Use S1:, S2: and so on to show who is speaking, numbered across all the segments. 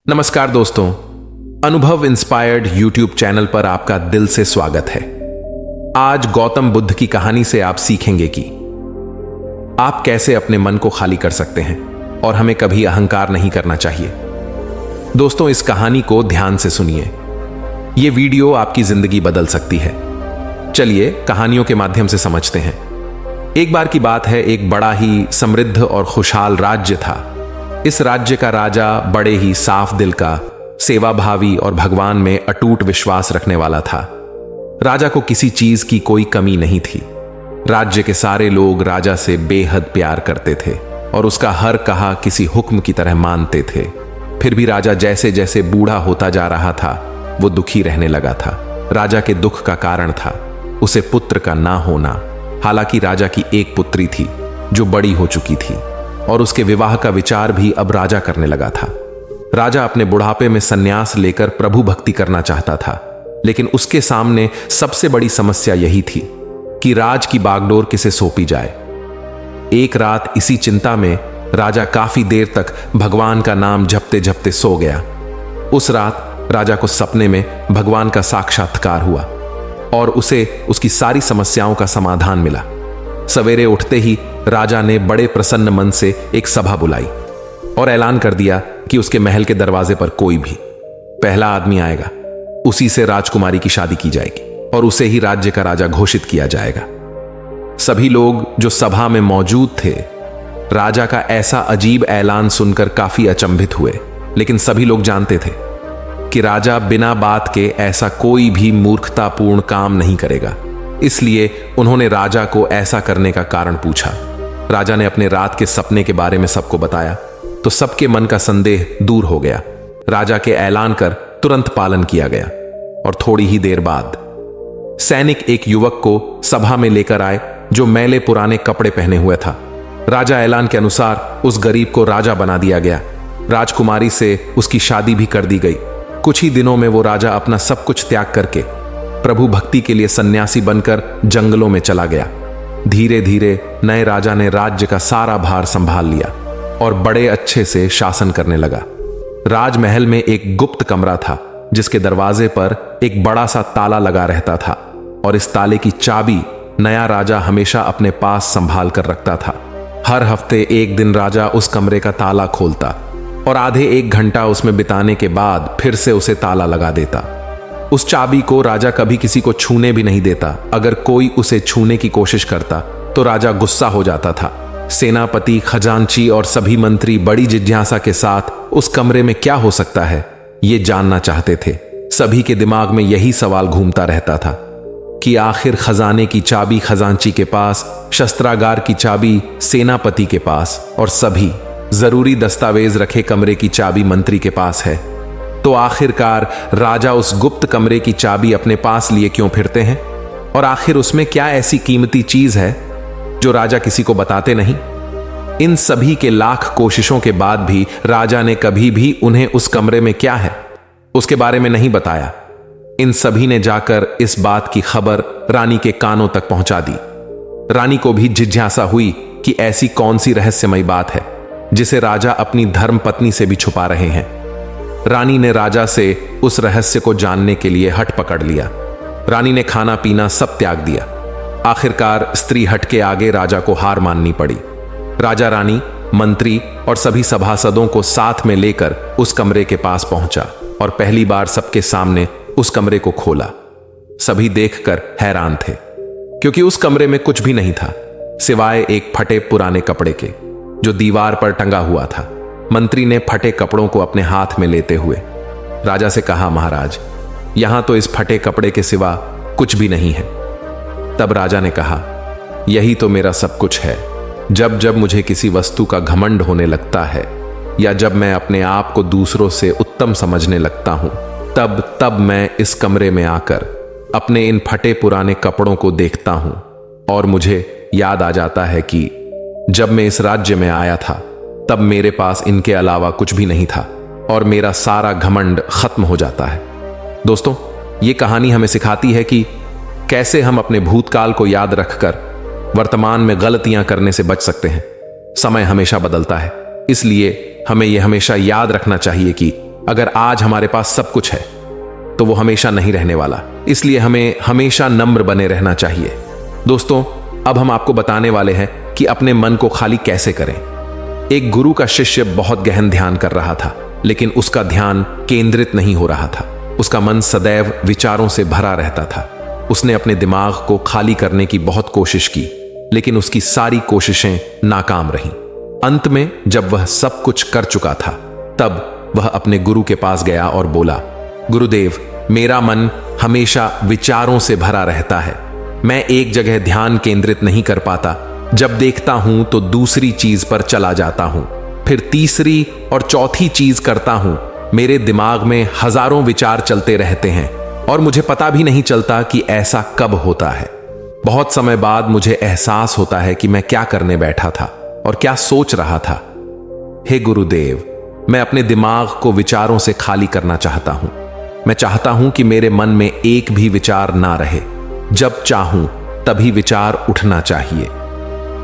S1: नमस्कार दोस्तों, अनुभव इंस्पायर्ड यूट्यूब चैनल पर आपका दिल से स्वागत है। आज गौतम बुद्ध की कहानी से आप सीखेंगे कि आप कैसे अपने मन को खाली कर सकते हैं और हमें कभी अहंकार नहीं करना चाहिए। दोस्तों, इस कहानी को ध्यान से सुनिए, यह वीडियो आपकी जिंदगी बदल सकती है। चलिए कहानियों के माध्यम से समझते हैं। एक बार की बात है, एक बड़ा ही समृद्ध और खुशहाल राज्य था। इस राज्य का राजा बड़े ही साफ दिल का, सेवाभावी और भगवान में अटूट विश्वास रखने वाला था। राजा को किसी चीज की कोई कमी नहीं थी। राज्य के सारे लोग राजा से बेहद प्यार करते थे और उसका हर कहा किसी हुक्म की तरह मानते थे। फिर भी राजा जैसे जैसे बूढ़ा होता जा रहा था, वो दुखी रहने लगा था। राजा के दुख का कारण था उसे पुत्र का ना होना। हालांकि राजा की एक पुत्री थी जो बड़ी हो चुकी थी और उसके विवाह का विचार भी अब राजा करने लगा था। राजा अपने बुढ़ापे में संन्यास लेकर प्रभु भक्ति करना चाहता था, लेकिन उसके सामने सबसे बड़ी समस्या यही थी कि राज की बागडोर किसे सौंपी जाए। एक रात इसी चिंता में राजा काफी देर तक भगवान का नाम जपते जपते सो गया। उस रात राजा को सपने में भगवान का साक्षात्कार हुआ और उसे उसकी सारी समस्याओं का समाधान मिला। सवेरे उठते ही राजा ने बड़े प्रसन्न मन से एक सभा बुलाई और ऐलान कर दिया कि उसके महल के दरवाजे पर कोई भी पहला आदमी आएगा, उसी से राजकुमारी की शादी की जाएगी और उसे ही राज्य का राजा घोषित किया जाएगा। सभी लोग जो सभा में मौजूद थे, राजा का ऐसा अजीब ऐलान सुनकर काफी अचंभित हुए, लेकिन सभी लोग जानते थे कि राजा बिना बात के ऐसा कोई भी मूर्खतापूर्ण काम नहीं करेगा। इसलिए उन्होंने राजा को ऐसा करने का कारण पूछा। राजा ने अपने रात के सपने के बारे में सबको बताया तो सबके मन का संदेह दूर हो गया। राजा के ऐलान कर तुरंत पालन किया गया और थोड़ी ही देर बाद सैनिक एक युवक को सभा में लेकर आए जो मैले पुराने कपड़े पहने हुए था। राजा ऐलान के अनुसार उस गरीब को राजा बना दिया गया। राजकुमारी से उसकी शादी भी कर दी गई। कुछ ही दिनों में वो राजा अपना सब कुछ त्याग करके प्रभु भक्ति के लिए सन्यासी बनकर जंगलों में चला गया। धीरे धीरे नए राजा ने राज्य का सारा भार संभाल लिया और बड़े अच्छे से शासन करने लगा। राजमहल में एक गुप्त कमरा था जिसके दरवाजे पर एक बड़ा सा ताला लगा रहता था और इस ताले की चाबी नया राजा हमेशा अपने पास संभाल कर रखता था। हर हफ्ते एक दिन राजा उस कमरे का ताला खोलता और आधे एक घंटा उसमें बिताने के बाद फिर से उसे ताला लगा देता। उस चाबी को राजा कभी किसी को छूने भी नहीं देता। अगर कोई उसे छूने की कोशिश करता तो राजा गुस्सा हो जाता था। सेनापति, खजांची और सभी मंत्री बड़ी जिज्ञासा के साथ उस कमरे में क्या हो सकता है ये जानना चाहते थे। सभी के दिमाग में यही सवाल घूमता रहता था कि आखिर खजाने की चाबी खजांची के पास, शस्त्रागार की चाबी सेनापति के पास और सभी जरूरी दस्तावेज रखे कमरे की चाबी मंत्री के पास है। तो आखिरकार राजा उस गुप्त कमरे की चाबी अपने पास लिए क्यों फिरते हैं और आखिर उसमें क्या ऐसी कीमती चीज है जो राजा किसी को बताते नहीं। इन सभी के लाख कोशिशों के बाद भी राजा ने कभी भी उन्हें उस कमरे में क्या है उसके बारे में नहीं बताया। इन सभी ने जाकर इस बात की खबर रानी के कानों तक पहुंचा दी। रानी को भी जिज्ञासा हुई कि ऐसी कौन सी रहस्यमयी बात है जिसे राजा अपनी धर्म पत्नी से भी छुपा रहे हैं। रानी ने राजा से उस रहस्य को जानने के लिए हठ पकड़ लिया। रानी ने खाना पीना सब त्याग दिया। आखिरकार स्त्री हट के आगे राजा को हार माननी पड़ी। राजा, रानी, मंत्री और सभी सभासदों को साथ में लेकर उस कमरे के पास पहुंचा और पहली बार सबके सामने उस कमरे को खोला। सभी देखकर हैरान थे क्योंकि उस कमरे में कुछ भी नहीं था सिवाय एक फटे पुराने कपड़े के जो दीवार पर टंगा हुआ था। मंत्री ने फटे कपड़ों को अपने हाथ में लेते हुए राजा से कहा, महाराज, यहां तो इस फटे कपड़े के सिवा कुछ भी नहीं है। तब राजा ने कहा, यही तो मेरा सब कुछ है। जब जब मुझे किसी वस्तु का घमंड होने लगता है या जब मैं अपने आप को दूसरों से उत्तम समझने लगता हूं, तब मैं इस कमरे में आकर अपने इन फटे पुराने कपड़ों को देखता हूं और मुझे याद आ जाता है कि जब मैं इस राज्य में आया था तब मेरे पास इनके अलावा कुछ भी नहीं था और मेरा सारा घमंड खत्म हो जाता है। दोस्तों, ये कहानी हमें सिखाती है कि कैसे हम अपने भूतकाल को याद रखकर वर्तमान में गलतियां करने से बच सकते हैं। समय हमेशा बदलता है, इसलिए हमें यह हमेशा याद रखना चाहिए कि अगर आज हमारे पास सब कुछ है तो वो हमेशा नहीं रहने वाला, इसलिए हमें हमेशा नम्र बने रहना चाहिए। दोस्तों, अब हम आपको बताने वाले हैं कि अपने मन को खाली कैसे करें। एक गुरु का शिष्य बहुत गहन ध्यान कर रहा था, लेकिन उसका ध्यान केंद्रित नहीं हो रहा था। उसका मन सदैव विचारों से भरा रहता था। उसने अपने दिमाग को खाली करने की बहुत कोशिश की, लेकिन उसकी सारी कोशिशें नाकाम रहीं। अंत में जब वह सब कुछ कर चुका था, तब वह अपने गुरु के पास गया और बोला, गुरुदेव, मेरा मन हमेशा विचारों से भरा रहता है। मैं एक जगह ध्यान केंद्रित नहीं कर पाता। जब देखता हूं तो दूसरी चीज पर चला जाता हूं, फिर तीसरी और चौथी चीज करता हूं। मेरे दिमाग में हजारों विचार चलते रहते हैं और मुझे पता भी नहीं चलता कि ऐसा कब होता है। बहुत समय बाद मुझे एहसास होता है कि मैं क्या करने बैठा था और क्या सोच रहा था। हे गुरुदेव, मैं अपने दिमाग को विचारों से खाली करना चाहता हूं। मैं चाहता हूं कि मेरे मन में एक भी विचार ना रहे। जब चाहूं तभी विचार उठना चाहिए।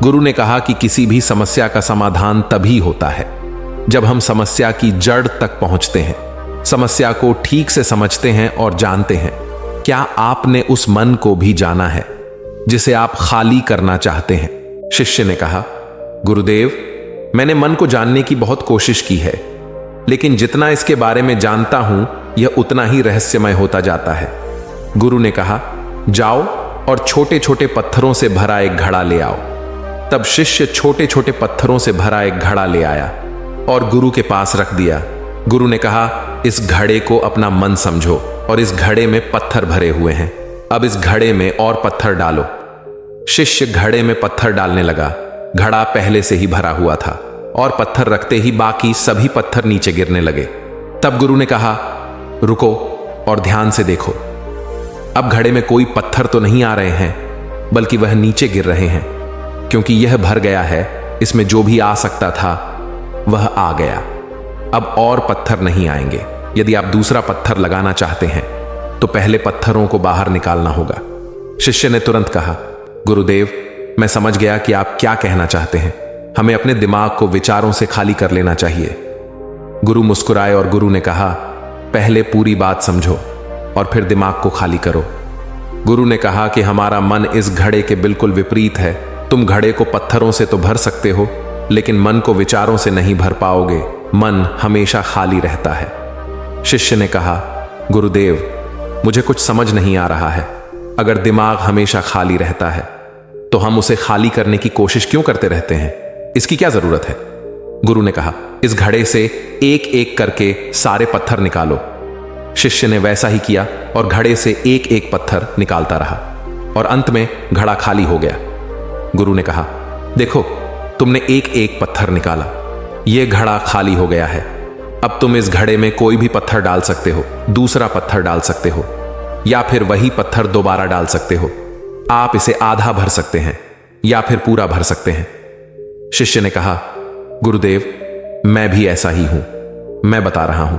S1: गुरु ने कहा कि किसी भी समस्या का समाधान तभी होता है जब हम समस्या की जड़ तक पहुंचते हैं, समस्या को ठीक से समझते हैं और जानते हैं। क्या आपने उस मन को भी जाना है जिसे आप खाली करना चाहते हैं? शिष्य ने कहा, गुरुदेव, मैंने मन को जानने की बहुत कोशिश की है, लेकिन जितना इसके बारे में जानता हूं यह उतना ही रहस्यमय होता जाता है। गुरु ने कहा, जाओ और छोटे छोटे पत्थरों से भरा एक घड़ा ले आओ। तब शिष्य छोटे छोटे पत्थरों से भरा एक घड़ा ले आया और गुरु के पास रख दिया। गुरु ने कहा, इस घड़े को अपना मन समझो और इस घड़े में पत्थर भरे हुए हैं। अब इस घड़े में और पत्थर डालो। शिष्य घड़े में पत्थर डालने लगा। घड़ा पहले से ही भरा हुआ था और पत्थर रखते ही बाकी सभी पत्थर नीचे गिरने लगे। तब गुरु ने कहा, रुको और ध्यान से देखो। अब घड़े में कोई पत्थर तो नहीं आ रहे हैं, बल्कि वह नीचे गिर रहे हैं, क्योंकि यह भर गया है। इसमें जो भी आ सकता था वह आ गया। अब और पत्थर नहीं आएंगे। यदि आप दूसरा पत्थर लगाना चाहते हैं तो पहले पत्थरों को बाहर निकालना होगा। शिष्य ने तुरंत कहा, गुरुदेव, मैं समझ गया कि आप क्या कहना चाहते हैं। हमें अपने दिमाग को विचारों से खाली कर लेना चाहिए। गुरु मुस्कुराए और गुरु ने कहा, पहले पूरी बात समझो और फिर दिमाग को खाली करो। गुरु ने कहा कि हमारा मन इस घड़े के बिल्कुल विपरीत है। तुम घड़े को पत्थरों से तो भर सकते हो, लेकिन मन को विचारों से नहीं भर पाओगे। मन हमेशा खाली रहता है। शिष्य ने कहा, गुरुदेव, मुझे कुछ समझ नहीं आ रहा है। अगर दिमाग हमेशा खाली रहता है तो हम उसे खाली करने की कोशिश क्यों करते रहते हैं? इसकी क्या जरूरत है? गुरु ने कहा, इस घड़े से एक एक करके सारे पत्थर निकालो। शिष्य ने वैसा ही किया और घड़े से एक एक पत्थर निकालता रहा और अंत में घड़ा खाली हो गया। गुरु ने कहा, देखो, तुमने एक एक पत्थर निकाला, यह घड़ा खाली हो गया है। अब तुम इस घड़े में कोई भी पत्थर डाल सकते हो, दूसरा पत्थर डाल सकते हो, या फिर वही पत्थर दोबारा डाल सकते हो। आप इसे आधा भर सकते हैं या फिर पूरा भर सकते हैं। शिष्य ने कहा, गुरुदेव, मैं भी ऐसा ही हूं। मैं बता रहा हूं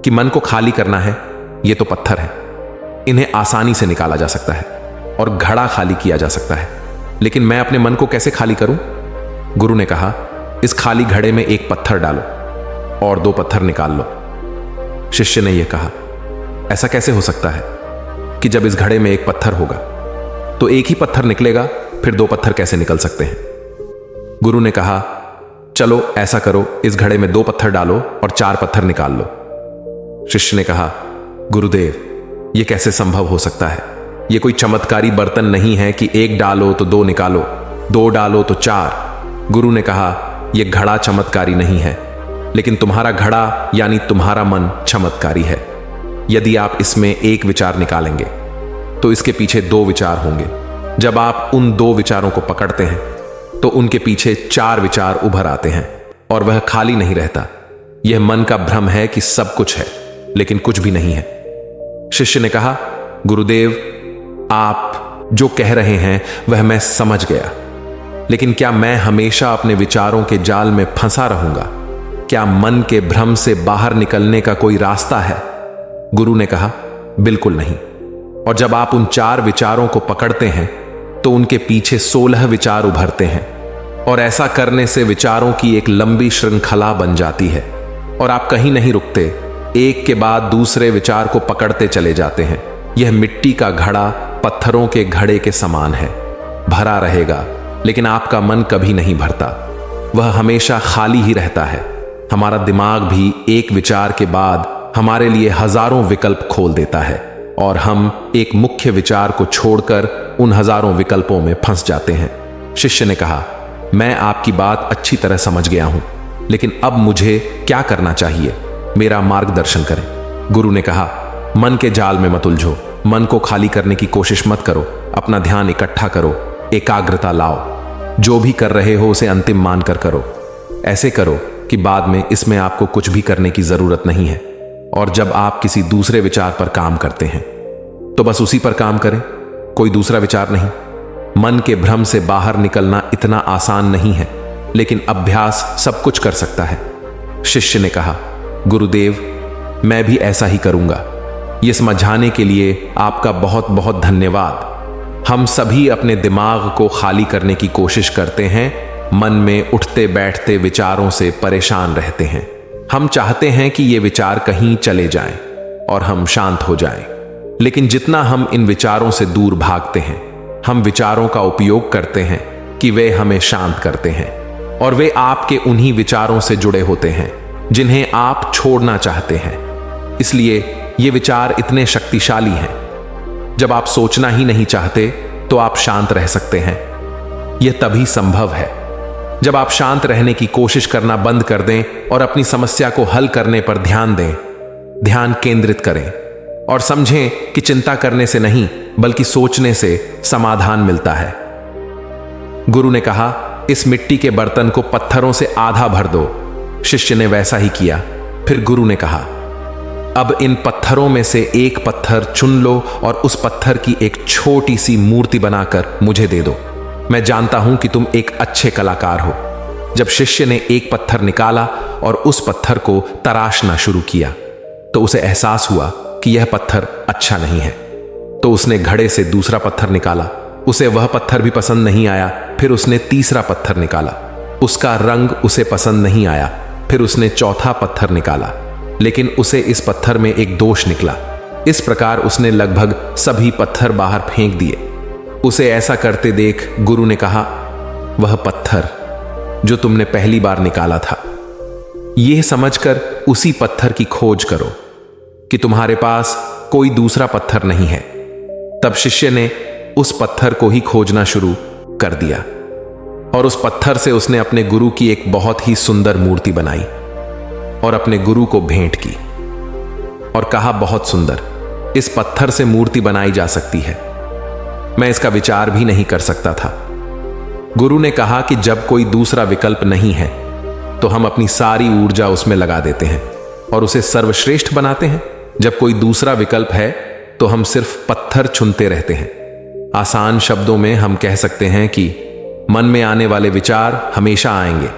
S1: कि मन को खाली करना है। ये तो पत्थर है, इन्हें आसानी से निकाला जा सकता है और घड़ा खाली किया जा सकता है, लेकिन मैं अपने मन को कैसे खाली करूं? गुरु ने कहा, इस खाली घड़े में एक पत्थर डालो और 2 पत्थर निकाल लो। शिष्य ने यह कहा, ऐसा कैसे हो सकता है कि जब इस घड़े में एक पत्थर होगा तो एक ही पत्थर निकलेगा, फिर 2 पत्थर कैसे निकल सकते हैं? गुरु ने कहा, चलो ऐसा करो, इस घड़े में 2 पत्थर डालो और 4 पत्थर निकाल लो। शिष्य ने कहा, गुरुदेव, यह कैसे संभव हो सकता है? यह कोई चमत्कारी बर्तन नहीं है कि 1 डालो तो 2 निकालो, 2 डालो तो 4। गुरु ने कहा, यह घड़ा चमत्कारी नहीं है, लेकिन तुम्हारा घड़ा यानी तुम्हारा मन चमत्कारी है। यदि आप इसमें एक विचार निकालेंगे तो इसके पीछे 2 विचार होंगे। जब आप उन 2 विचारों को पकड़ते हैं तो उनके पीछे 4 विचार उभर आते हैं और वह खाली नहीं रहता। यह मन का भ्रम है कि सब कुछ है, लेकिन कुछ भी नहीं है। शिष्य ने कहा, गुरुदेव, आप जो कह रहे हैं वह मैं समझ गया, लेकिन क्या मैं हमेशा अपने विचारों के जाल में फंसा रहूंगा? क्या मन के भ्रम से बाहर निकलने का कोई रास्ता है? गुरु ने कहा, बिल्कुल नहीं। और जब आप उन 4 विचारों को पकड़ते हैं तो उनके पीछे 16 विचार उभरते हैं और ऐसा करने से विचारों की एक लंबी श्रृंखला बन जाती है और आप कहीं नहीं रुकते। एक के बाद दूसरे विचार को पकड़ते चले जाते हैं। यह मिट्टी का घड़ा पत्थरों के घड़े के समान है, भरा रहेगा, लेकिन आपका मन कभी नहीं भरता, वह हमेशा खाली ही रहता है। हमारा दिमाग भी एक विचार के बाद हमारे लिए हजारों विकल्प खोल देता है और हम एक मुख्य विचार को छोड़कर उन हजारों विकल्पों में फंस जाते हैं। शिष्य ने कहा, मैं आपकी बात अच्छी तरह समझ गया हूं, लेकिन अब मुझे क्या करना चाहिए? मेरा मार्गदर्शन करें। गुरु ने कहा, मन के जाल में मत उलझो, मन को खाली करने की कोशिश मत करो, अपना ध्यान इकट्ठा करो, एकाग्रता लाओ। जो भी कर रहे हो उसे अंतिम मानकर करो। ऐसे करो कि बाद में इसमें आपको कुछ भी करने की जरूरत नहीं है। और जब आप किसी दूसरे विचार पर काम करते हैं तो बस उसी पर काम करें, कोई दूसरा विचार नहीं। मन के भ्रम से बाहर निकलना इतना आसान नहीं है, लेकिन अभ्यास सब कुछ कर सकता है। शिष्य ने कहा, गुरुदेव, मैं भी ऐसा ही करूंगा। यह समझाने के लिए आपका बहुत बहुत धन्यवाद। हम सभी अपने दिमाग को खाली करने की कोशिश करते हैं, मन में उठते बैठते विचारों से परेशान रहते हैं। हम चाहते हैं कि ये विचार कहीं चले जाएं और हम शांत हो जाएं, लेकिन जितना हम इन विचारों से दूर भागते हैं, हम विचारों का उपयोग करते हैं कि वे हमें शांत करते हैं, और वे आपके उन्हीं विचारों से जुड़े होते हैं जिन्हें आप छोड़ना चाहते हैं। इसलिए ये विचार इतने शक्तिशाली हैं। जब आप सोचना ही नहीं चाहते तो आप शांत रह सकते हैं। यह तभी संभव है जब आप शांत रहने की कोशिश करना बंद कर दें और अपनी समस्या को हल करने पर ध्यान दें। ध्यान केंद्रित करें और समझें कि चिंता करने से नहीं बल्कि सोचने से समाधान मिलता है। गुरु ने कहा, इस मिट्टी के बर्तन को पत्थरों से आधा भर दो। शिष्य ने वैसा ही किया। फिर गुरु ने कहा, अब इन पत्थरों में से एक पत्थर चुन लो और उस पत्थर की एक छोटी सी मूर्ति बनाकर मुझे दे दो। मैं जानता हूं कि तुम एक अच्छे कलाकार हो। जब शिष्य ने एक पत्थर निकाला और उस पत्थर को तराशना शुरू किया तो उसे एहसास हुआ कि यह पत्थर अच्छा नहीं है। तो उसने घड़े से दूसरा पत्थर निकाला। उसे वह पत्थर भी पसंद नहीं आया। फिर उसने तीसरा पत्थर निकाला। उसका रंग उसे पसंद नहीं आया। फिर उसने चौथा पत्थर निकाला, लेकिन उसे इस पत्थर में एक दोष निकला। इस प्रकार उसने लगभग सभी पत्थर बाहर फेंक दिए। उसे ऐसा करते देख गुरु ने कहा, वह पत्थर जो तुमने पहली बार निकाला था, यह समझकर उसी पत्थर की खोज करो कि तुम्हारे पास कोई दूसरा पत्थर नहीं है। तब शिष्य ने उस पत्थर को ही खोजना शुरू कर दिया और उस पत्थर से उसने अपने गुरु की एक बहुत ही सुंदर मूर्ति बनाई और अपने गुरु को भेंट की और कहा, बहुत सुंदर, इस पत्थर से मूर्ति बनाई जा सकती है। मैं इसका विचार भी नहीं कर सकता था। गुरु ने कहा कि जब कोई दूसरा विकल्प नहीं है तो हम अपनी सारी ऊर्जा उसमें लगा देते हैं और उसे सर्वश्रेष्ठ बनाते हैं। जब कोई दूसरा विकल्प है तो हम सिर्फ पत्थर चुनते रहते हैं। आसान शब्दों में हम कह सकते हैं कि मन में आने वाले विचार हमेशा आएंगे।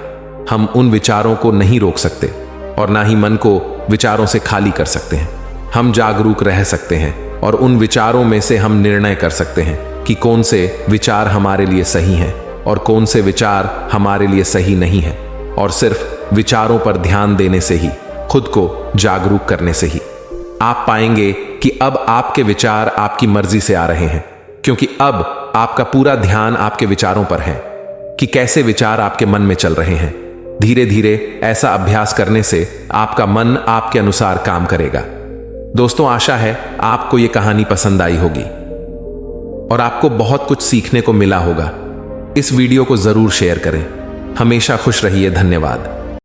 S1: हम उन विचारों को नहीं रोक सकते और ना ही मन को विचारों से खाली कर सकते हैं। हम जागरूक रह सकते हैं और उन विचारों में से हम निर्णय कर सकते हैं कि कौन से विचार हमारे लिए सही हैं और कौन से विचार हमारे लिए सही नहीं हैं। और सिर्फ विचारों पर ध्यान देने से ही, खुद को जागरूक करने से ही आप पाएंगे कि अब आपके विचार आपकी मर्जी से आ रहे हैं, क्योंकि अब आपका पूरा ध्यान आपके विचारों पर है कि कैसे विचार आपके मन में चल रहे हैं। धीरे धीरे ऐसा अभ्यास करने से आपका मन आपके अनुसार काम करेगा। दोस्तों, आशा है आपको यह कहानी पसंद आई होगी और आपको बहुत कुछ सीखने को मिला होगा। इस वीडियो को जरूर शेयर करें। हमेशा खुश रहिए। धन्यवाद।